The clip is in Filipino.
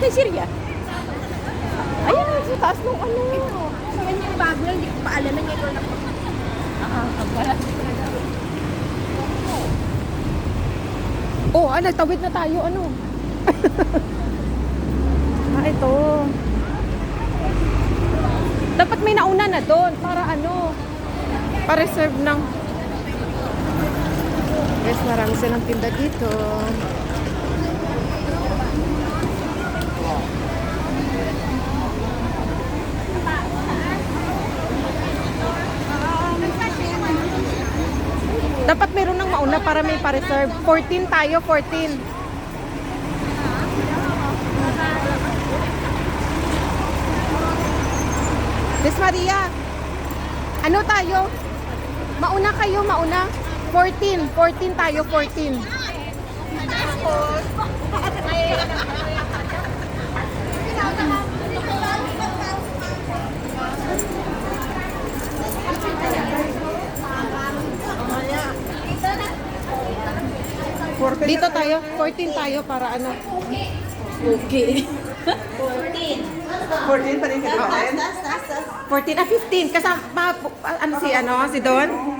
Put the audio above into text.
Kay Syria. Ayan, sa taas nung ano. Sa kanya yung bago lang, hindi ko pa alam na niya doon ako. Oh, nagtawid na tayo, ano? Ito. Dapat may nauna na doon para ano, pa-reserve ng... Guys, marami silang tinda dito. Dapat meron ng mauna para may pa-reserve. 14 tayo, 14. Miss Maria, ano tayo? Mauna kayo, mauna. 14 tayo, 14. Dito tayo, 14 tayo para ano. Okay. 14 pa rin ka. 14 15 kasama ano si Don?